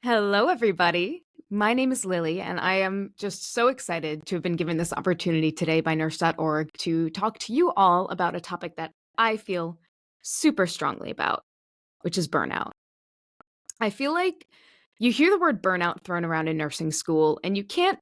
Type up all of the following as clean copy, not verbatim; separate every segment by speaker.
Speaker 1: Hello, everybody. My name is Lily, and I am just so excited to have been given this opportunity today by Nurse.org to talk to you all about a topic that I feel super strongly about, which is burnout. I feel like you hear the word burnout thrown around in nursing school, and you can't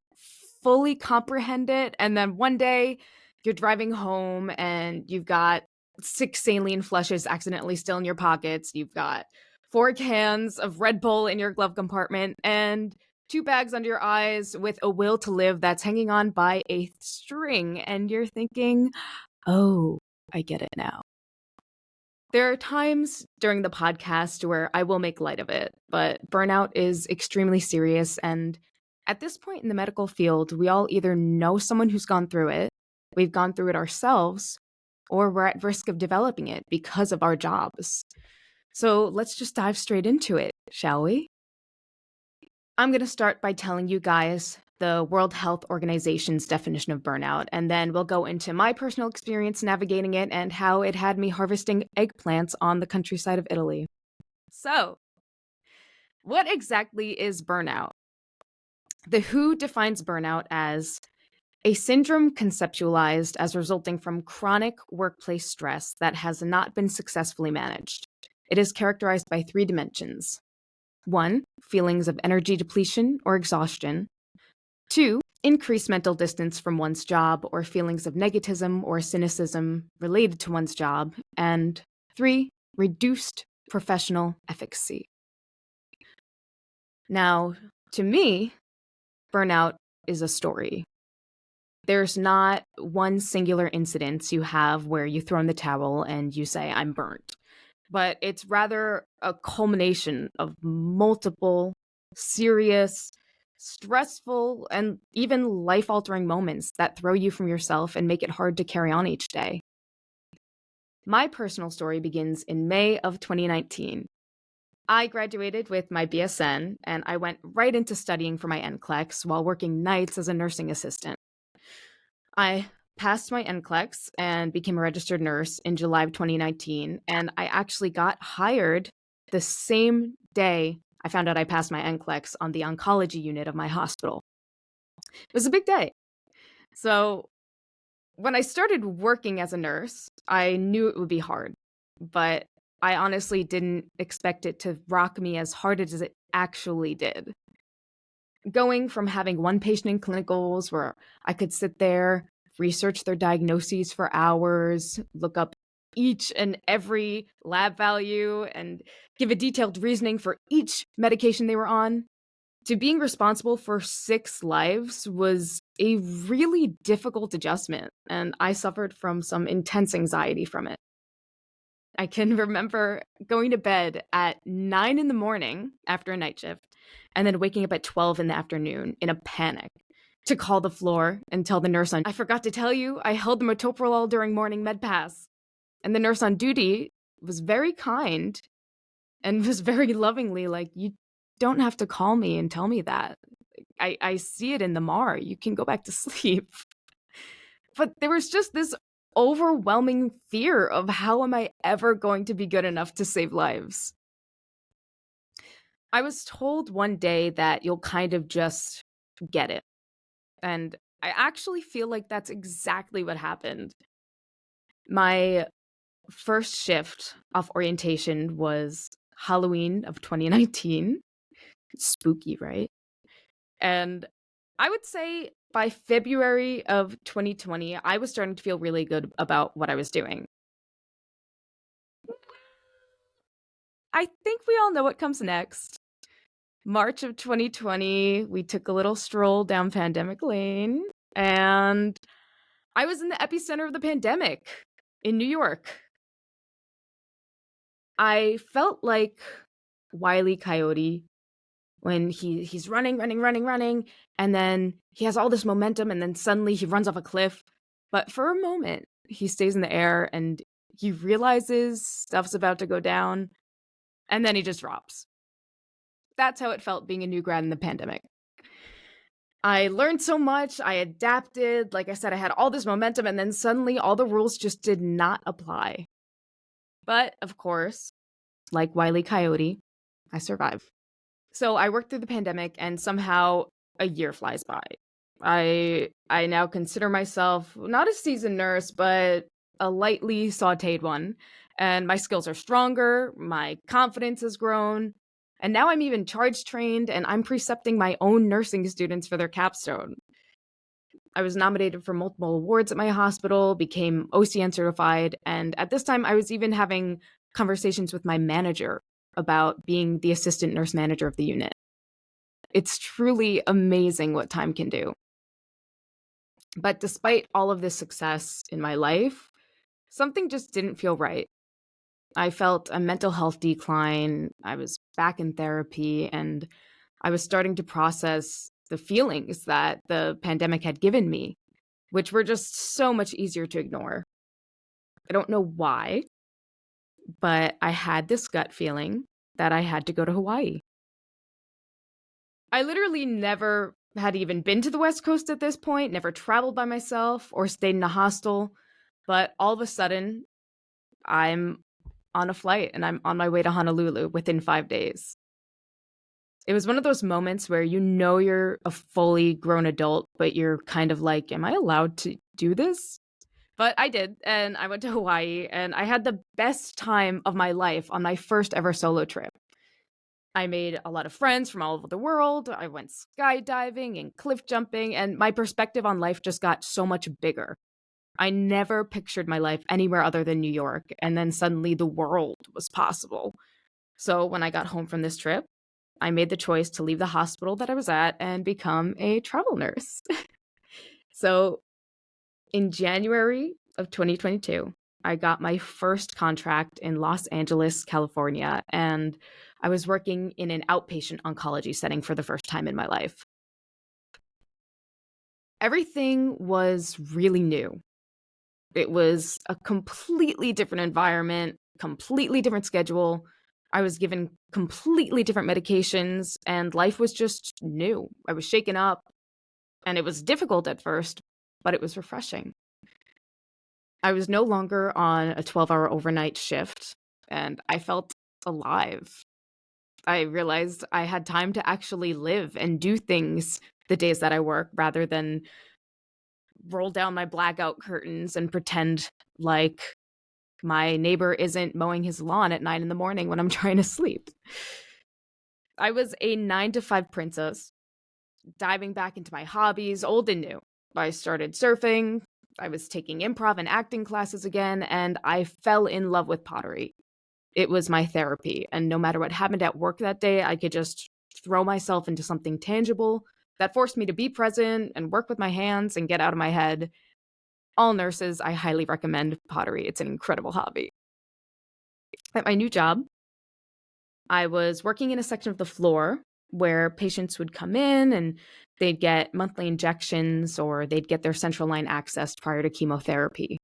Speaker 1: fully comprehend it. And then one day you're driving home and you've got 6 saline flushes accidentally still in your pockets. You've got 4 cans of Red Bull in your glove compartment and 2 bags under your eyes with a will to live that's hanging on by a string. And you're thinking, oh, I get it now. There are times during the podcast where I will make light of it, but burnout is extremely serious. And at this point in the medical field, we all either know someone who's gone through it, we've gone through it ourselves, or we're at risk of developing it because of our jobs. So let's just dive straight into it, shall we? I'm going to start by telling you guys the World Health Organization's definition of burnout, and then we'll go into my personal experience navigating it and how it had me harvesting eggplants on the countryside of Italy. So, what exactly is burnout? The WHO defines burnout as a syndrome conceptualized as resulting from chronic workplace stress that has not been successfully managed. It is characterized by 3 dimensions. 1, feelings of energy depletion or exhaustion. 2, increased mental distance from one's job or feelings of negativism or cynicism related to one's job. And 3, reduced professional efficacy. Now, to me, burnout is a story. There's not one singular incident you have where you throw in the towel and you say, I'm burnt. But it's rather a culmination of multiple serious, stressful, and even life-altering moments that throw you from yourself and make it hard to carry on each day. My personal story begins in May of 2019. I graduated with my BSN, and I went right into studying for my NCLEX while working nights as a nursing assistant. I passed my NCLEX and became a registered nurse in July of 2019, and I actually got hired the same day I found out I passed my NCLEX on the oncology unit of my hospital. It was a big day. So when I started working as a nurse, I knew it would be hard, but I honestly didn't expect it to rock me as hard as it actually did. Going from having one patient in clinicals where I could sit there, research their diagnoses for hours, look up each and every lab value, and give a detailed reasoning for each medication they were on, to being responsible for 6 lives was a really difficult adjustment, and I suffered from some intense anxiety from it. I can remember going to bed at 9 in the morning after a night shift, and then waking up at 12 in the afternoon in a panic to call the floor and tell the nurse I forgot to tell you, I held the metoprolol during morning med pass. And the nurse on duty was very kind and was very lovingly like, you don't have to call me and tell me that. I see it in the MAR. You can go back to sleep. But there was just this overwhelming fear of how am I ever going to be good enough to save lives? I was told one day that you'll kind of just get it. And I actually feel like that's exactly what happened. My first shift off orientation was Halloween of 2019. Spooky, right? And I would say by February of 2020, I was starting to feel really good about what I was doing. I think we all know what comes next. March of 2020, we took a little stroll down Pandemic Lane, and I was in the epicenter of the pandemic in New York. I felt like Wile E. Coyote when he's running, and then he has all this momentum, and then suddenly he runs off a cliff. But for a moment, he stays in the air, and he realizes stuff's about to go down, and then he just drops. That's how it felt being a new grad in the pandemic. I learned so much, I adapted, like I said, I had all this momentum, and then suddenly all the rules just did not apply. But, of course, like Wile E. Coyote, I survived. So I worked through the pandemic and somehow a year flies by. I now consider myself not a seasoned nurse, but a lightly sautéed one. And my skills are stronger, my confidence has grown, and now I'm even charge trained and I'm precepting my own nursing students for their capstone. I was nominated for multiple awards at my hospital, became OCN certified, and at this time I was even having conversations with my manager about being the assistant nurse manager of the unit. It's truly amazing what time can do. But despite all of this success in my life, something just didn't feel right. I felt a mental health decline. I was back in therapy and I was starting to process the feelings that the pandemic had given me, which were just so much easier to ignore. I don't know why, but I had this gut feeling that I had to go to Hawaii. I literally never had even been to the West Coast at this point, never traveled by myself or stayed in a hostel. But all of a sudden, I'm on a flight and I'm on my way to Honolulu within 5 days. It was one of those moments where you know you're a fully grown adult, but you're kind of like, am I allowed to do this? But I did, and I went to Hawaii, and I had the best time of my life on my first ever solo trip. I made a lot of friends from all over the world. I went skydiving and cliff jumping, and my perspective on life just got so much bigger. I never pictured my life anywhere other than New York, and then suddenly the world was possible. So when I got home from this trip, I made the choice to leave the hospital that I was at and become a travel nurse. So in January of 2022, I got my first contract in Los Angeles, California, and I was working in an outpatient oncology setting for the first time in my life. Everything was really new. It was a completely different environment, completely different schedule. I was given completely different medications, and life was just new. I was shaken up, and it was difficult at first, but it was refreshing. I was no longer on a 12-hour overnight shift, and I felt alive. I realized I had time to actually live and do things the days that I work rather than roll down my blackout curtains and pretend like my neighbor isn't mowing his lawn at 9 in the morning when I'm trying to sleep. I was a 9 to 5 princess, diving back into my hobbies, old and new. I started surfing, I was taking improv and acting classes again, and I fell in love with pottery. It was my therapy, and no matter what happened at work that day, I could just throw myself into something tangible that forced me to be present and work with my hands and get out of my head. All nurses, I highly recommend pottery. It's an incredible hobby. At my new job, I was working in a section of the floor where patients would come in and they'd get monthly injections or they'd get their central line accessed prior to chemotherapy.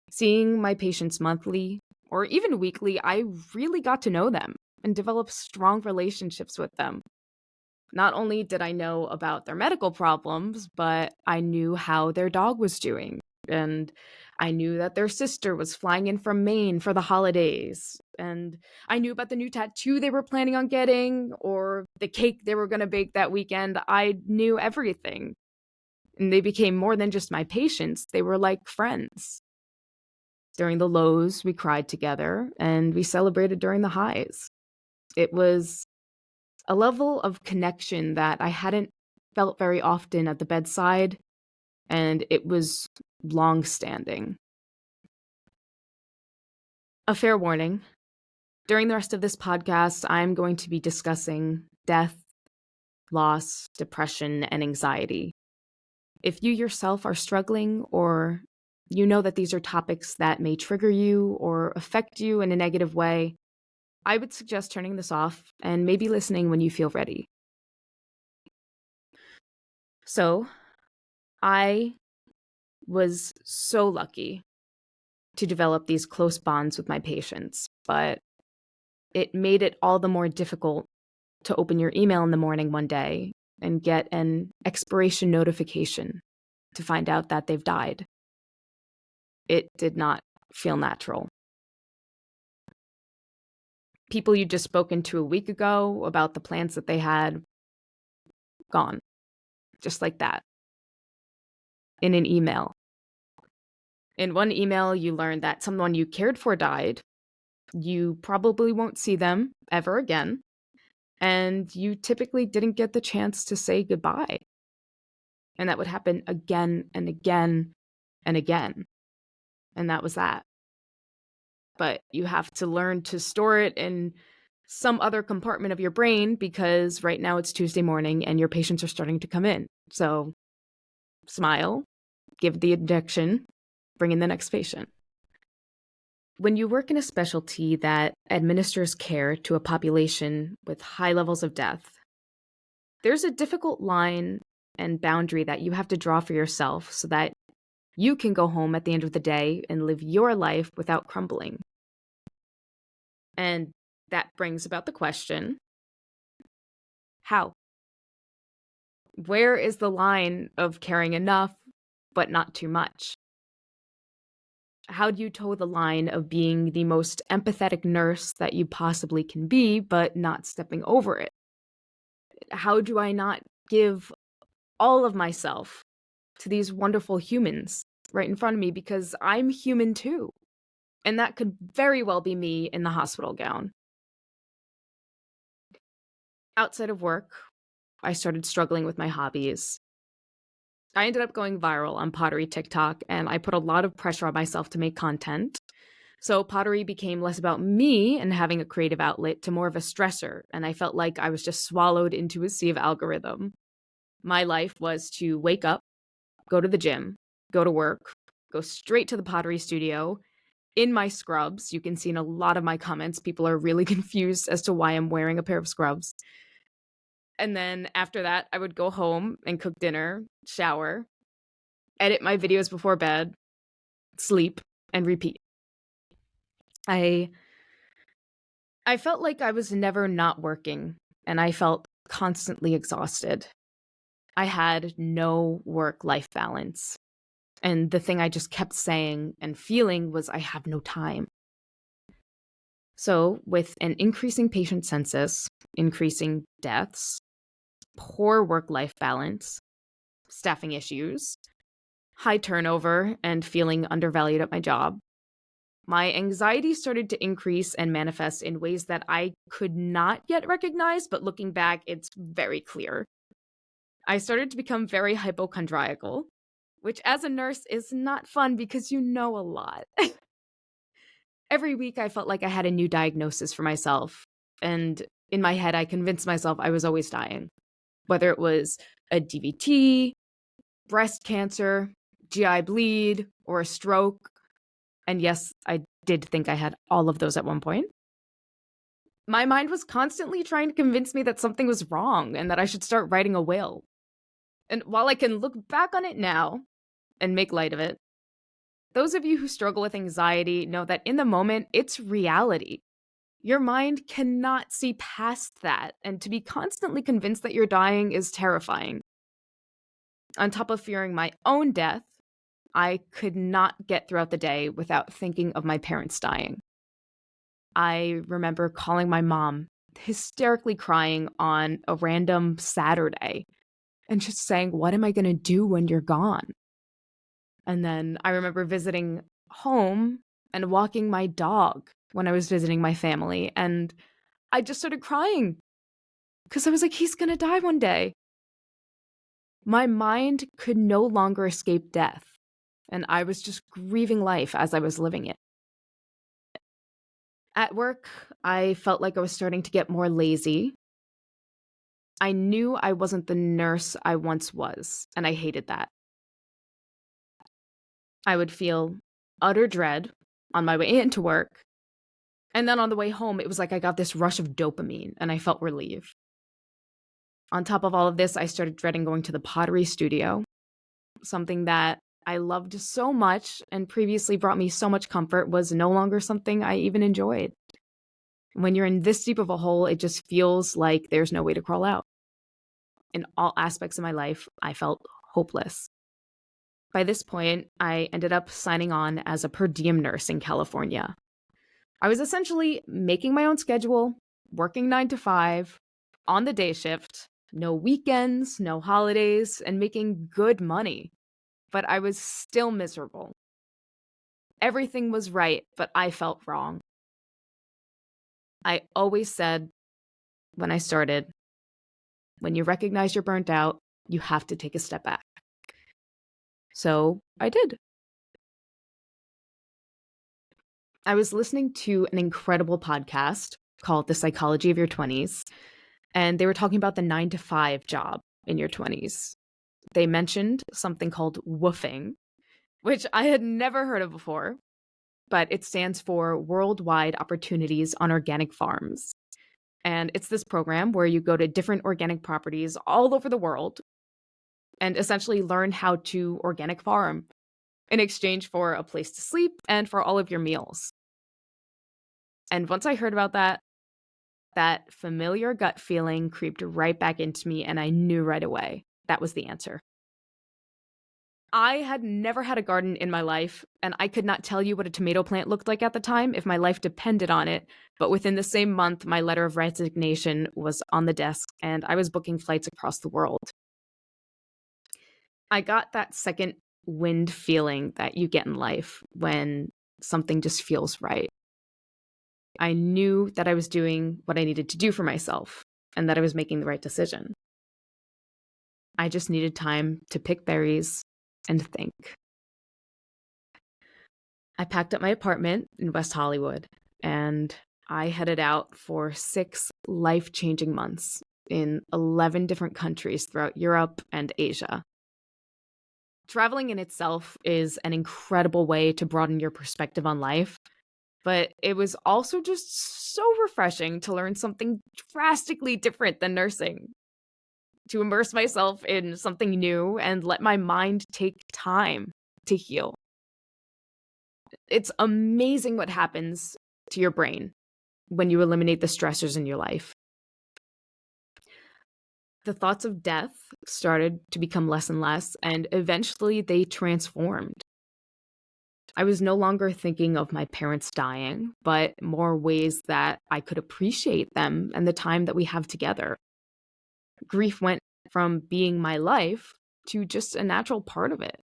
Speaker 1: Seeing my patients monthly or even weekly, I really got to know them and develop strong relationships with them. Not only did I know about their medical problems, but I knew how their dog was doing. And I knew that their sister was flying in from Maine for the holidays. And I knew about the new tattoo they were planning on getting or the cake they were going to bake that weekend. I knew everything. And they became more than just my patients, they were like friends. During the lows, we cried together and we celebrated during the highs. It was a level of connection that I hadn't felt very often at the bedside, and it was long-standing. A fair warning, during the rest of this podcast, I'm going to be discussing death, loss, depression, and anxiety. If you yourself are struggling or you know that these are topics that may trigger you or affect you in a negative way, I would suggest turning this off and maybe listening when you feel ready. So, I was so lucky to develop these close bonds with my patients, but it made it all the more difficult to open your email in the morning one day and get an expiration notification to find out that they've died. It did not feel natural. People you just spoken to a week ago about the plans that they had, gone. Just like that. In an email. In one email, you learned that someone you cared for died. You probably won't see them ever again. And you typically didn't get the chance to say goodbye. And that would happen again and again and again. And that was that. But you have to learn to store it in some other compartment of your brain because right now it's Tuesday morning and your patients are starting to come in. So smile, give the injection, bring in the next patient. When you work in a specialty that administers care to a population with high levels of death, there's a difficult line and boundary that you have to draw for yourself so that you can go home at the end of the day and live your life without crumbling. And that brings about the question, how? Where is the line of caring enough, but not too much? How do you toe the line of being the most empathetic nurse that you possibly can be, but not stepping over it? How do I not give all of myself to these wonderful humans right in front of me because I'm human too? And that could very well be me in the hospital gown. Outside of work, I started struggling with my hobbies. I ended up going viral on pottery TikTok, and I put a lot of pressure on myself to make content. So pottery became less about me and having a creative outlet to more of a stressor, and I felt like I was just swallowed into a sea of algorithm. My life was to wake up, go to the gym, go to work, go straight to the pottery studio, in my scrubs. You can see in a lot of my comments, people are really confused as to why I'm wearing a pair of scrubs. And then after that, I would go home and cook dinner, shower, edit my videos before bed, sleep, and repeat. I felt like I was never not working, and I felt constantly exhausted. I had no work-life balance. And the thing I just kept saying and feeling was I have no time. So with an increasing patient census, increasing deaths, poor work-life balance, staffing issues, high turnover, and feeling undervalued at my job, my anxiety started to increase and manifest in ways that I could not yet recognize, but looking back, it's very clear. I started to become very hypochondriacal, which as a nurse is not fun because you know a lot. Every week I felt like I had a new diagnosis for myself, and in my head I convinced myself I was always dying. Whether it was a DVT, breast cancer, GI bleed, or a stroke. And yes, I did think I had all of those at one point. My mind was constantly trying to convince me that something was wrong and that I should start writing a will. And while I can look back on it now and make light of it, those of you who struggle with anxiety know that in the moment, it's reality. Your mind cannot see past that, and to be constantly convinced that you're dying is terrifying. On top of fearing my own death, I could not get throughout the day without thinking of my parents dying. I remember calling my mom, hysterically crying on a random Saturday, and just saying, "What am I going to do when you're gone?" And then I remember visiting home and walking my dog when I was visiting my family, and I just started crying because I was like, he's going to die one day. My mind could no longer escape death, and I was just grieving life as I was living it. At work, I felt like I was starting to get more lazy. I knew I wasn't the nurse I once was, and I hated that. I would feel utter dread on my way into work, and then on the way home, it was like I got this rush of dopamine, and I felt relief. On top of all of this, I started dreading going to the pottery studio, something that I loved so much and previously brought me so much comfort was no longer something I even enjoyed. When you're in this deep of a hole, it just feels like there's no way to crawl out. In all aspects of my life, I felt hopeless. By this point, I ended up signing on as a per diem nurse in California. I was essentially making my own schedule, working 9 to 5, on the day shift, no weekends, no holidays, and making good money. But I was still miserable. Everything was right, but I felt wrong. I always said when I started, when you recognize you're burnt out, you have to take a step back. So I did. I was listening to an incredible podcast called The Psychology of Your 20s, and they were talking about the 9 to 5 job in your 20s. They mentioned something called WOOFing, which I had never heard of before, but it stands for Worldwide Opportunities on Organic Farms. And it's this program where you go to different organic properties all over the world and essentially learn how to organic farm in exchange for a place to sleep and for all of your meals. And once I heard about that, that familiar gut feeling creeped right back into me, and I knew right away that was the answer. I had never had a garden in my life, and I could not tell you what a tomato plant looked like at the time if my life depended on it. But within the same month, my letter of resignation was on the desk, and I was booking flights across the world. I got that second wind feeling that you get in life when something just feels right. I knew that I was doing what I needed to do for myself and that I was making the right decision. I just needed time to pick berries and think. I packed up my apartment in West Hollywood and I headed out for 6 life-changing months in 11 different countries throughout Europe and Asia. Traveling in itself is an incredible way to broaden your perspective on life, but it was also just so refreshing to learn something drastically different than nursing, to immerse myself in something new and let my mind take time to heal. It's amazing what happens to your brain when you eliminate the stressors in your life. The thoughts of death started to become less and less, and eventually they transformed. I was no longer thinking of my parents dying, but more ways that I could appreciate them and the time that we have together. Grief went from being my life to just a natural part of it.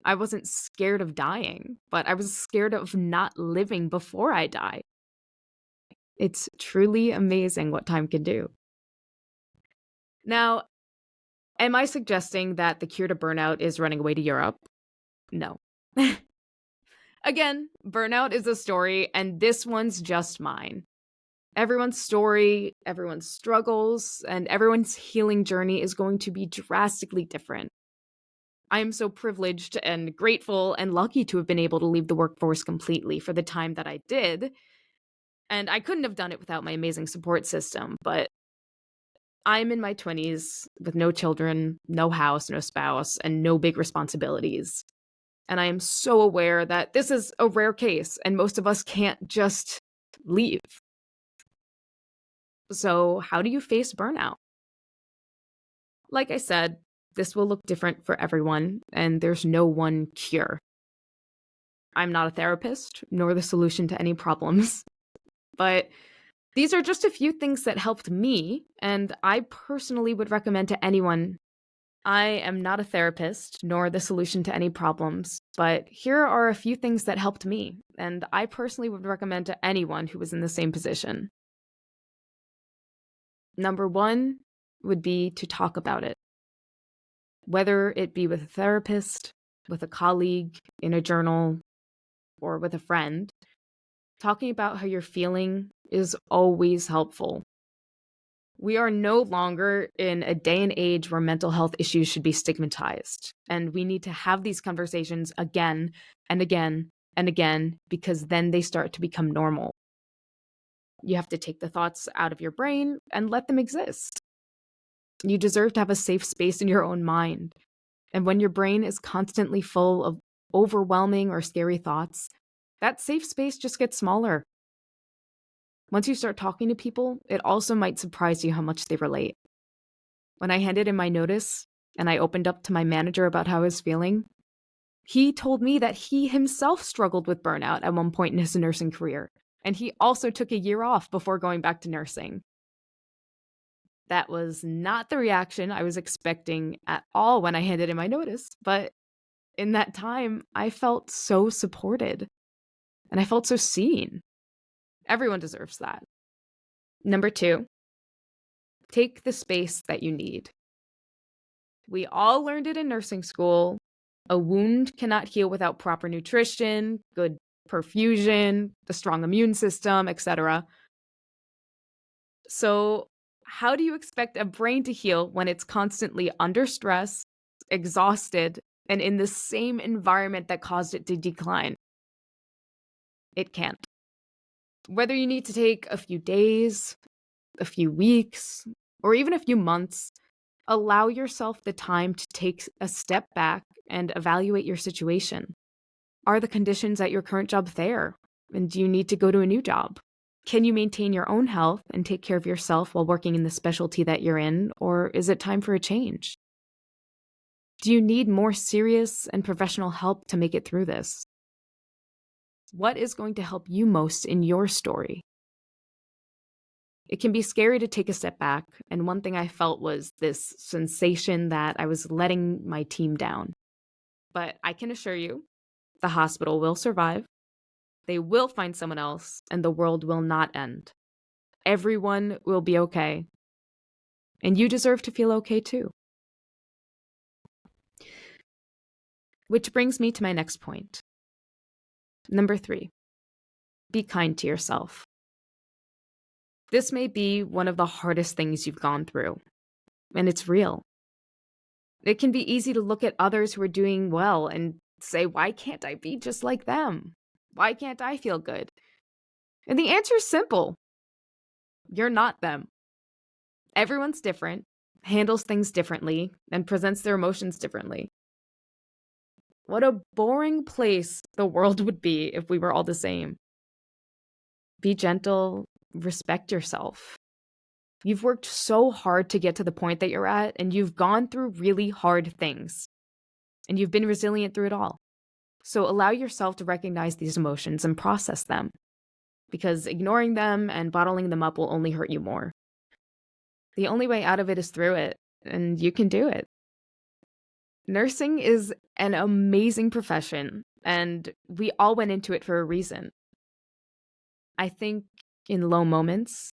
Speaker 1: I wasn't scared of dying, but I was scared of not living before I die. It's truly amazing what time can do. Now, am I suggesting that the cure to burnout is running away to Europe? No. Again, burnout is a story, and this one's just mine. Everyone's story, everyone's struggles, and everyone's healing journey is going to be drastically different. I am so privileged and grateful and lucky to have been able to leave the workforce completely for the time that I did. And I couldn't have done it without my amazing support system, but I'm in my 20s with no children, no house, no spouse, and no big responsibilities. And I am so aware that this is a rare case and most of us can't just leave. So, how do you face burnout? Like I said, this will look different for everyone, and there's no one cure. I'm not a therapist, nor the solution to any problems. But these are just a few things that helped me, and I personally would recommend to anyone. I am not a therapist, nor the solution to any problems, but here are a few things that helped me, and I personally would recommend to anyone who was in the same position. Number 1 would be to talk about it. Whether it be with a therapist, with a colleague, in a journal, or with a friend, talking about how you're feeling is always helpful. We are no longer in a day and age where mental health issues should be stigmatized, and we need to have these conversations again and again and again because then they start to become normal. You have to take the thoughts out of your brain and let them exist. You deserve to have a safe space in your own mind. And when your brain is constantly full of overwhelming or scary thoughts, that safe space just gets smaller. Once you start talking to people, it also might surprise you how much they relate. When I handed in my notice and I opened up to my manager about how I was feeling, he told me that he himself struggled with burnout at one point in his nursing career. And he also took a year off before going back to nursing. That was not the reaction I was expecting at all when I handed in my notice, but in that time, I felt so supported and I felt so seen. Everyone deserves that. Number 2, take the space that you need. We all learned it in nursing school. A wound cannot heal without proper nutrition, good perfusion, a strong immune system, etc. So, how do you expect a brain to heal when it's constantly under stress, exhausted, and in the same environment that caused it to decline? It can't. Whether you need to take a few days, a few weeks, or even a few months, allow yourself the time to take a step back and evaluate your situation. Are the conditions at your current job fair? And do you need to go to a new job? Can you maintain your own health and take care of yourself while working in the specialty that you're in, or is it time for a change? Do you need more serious and professional help to make it through this? What is going to help you most in your story? It can be scary to take a step back, and one thing I felt was this sensation that I was letting my team down. But I can assure you, the hospital will survive. They will find someone else, and the world will not end. Everyone will be okay. And you deserve to feel okay too. Which brings me to my next point. Number 3, be kind to yourself. This may be one of the hardest things you've gone through, and it's real. It can be easy to look at others who are doing well and say, why can't I be just like them? Why can't I feel good? And the answer is simple. You're not them. Everyone's different, handles things differently, and presents their emotions differently. What a boring place the world would be if we were all the same. Be gentle, respect yourself. You've worked so hard to get to the point that you're at, and you've gone through really hard things. And you've been resilient through it all. So allow yourself to recognize these emotions and process them, because ignoring them and bottling them up will only hurt you more. The only way out of it is through it, and you can do it. Nursing is an amazing profession, and we all went into it for a reason. I think in low moments,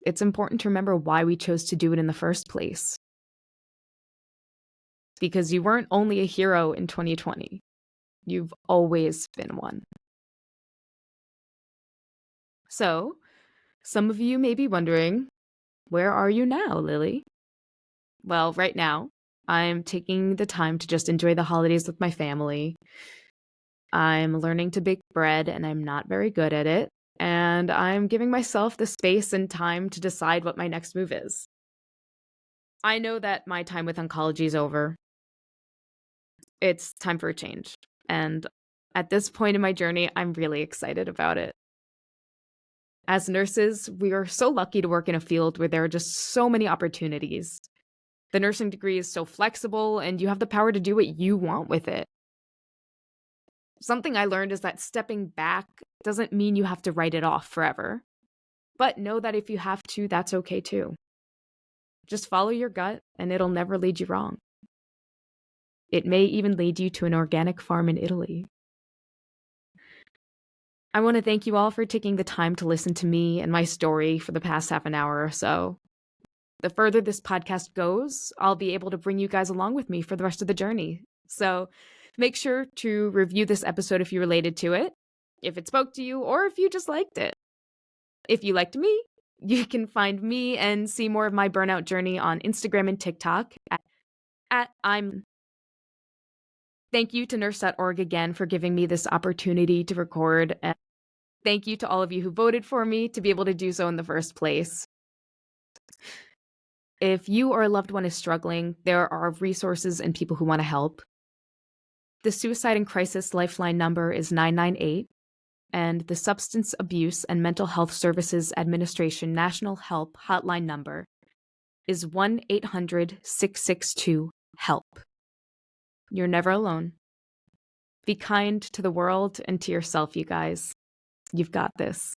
Speaker 1: it's important to remember why we chose to do it in the first place. Because you weren't only a hero in 2020, you've always been one. So, some of you may be wondering, where are you now, Lily? Well, right now, I'm taking the time to just enjoy the holidays with my family. I'm learning to bake bread, and I'm not very good at it. And I'm giving myself the space and time to decide what my next move is. I know that my time with oncology is over. It's time for a change. And at this point in my journey, I'm really excited about it. As nurses, we are so lucky to work in a field where there are just so many opportunities. The nursing degree is so flexible, and you have the power to do what you want with it. Something I learned is that stepping back doesn't mean you have to write it off forever. But know that if you have to, that's okay too. Just follow your gut, and it'll never lead you wrong. It may even lead you to an organic farm in Italy. I want to thank you all for taking the time to listen to me and my story for the past half an hour or so. The further this podcast goes, I'll be able to bring you guys along with me for the rest of the journey. So make sure to review this episode if you related to it, if it spoke to you, or if you just liked it. If you liked me, you can find me and see more of my burnout journey on Instagram and TikTok at I'm. Thank you to Nurse.org again for giving me this opportunity to record. And thank you to all of you who voted for me to be able to do so in the first place. If you or a loved one is struggling, there are resources and people who want to help. The Suicide and Crisis Lifeline number is 998, and the Substance Abuse and Mental Health Services Administration National Help Hotline number is 1-800-662-HELP. You're never alone. Be kind to the world and to yourself, you guys. You've got this.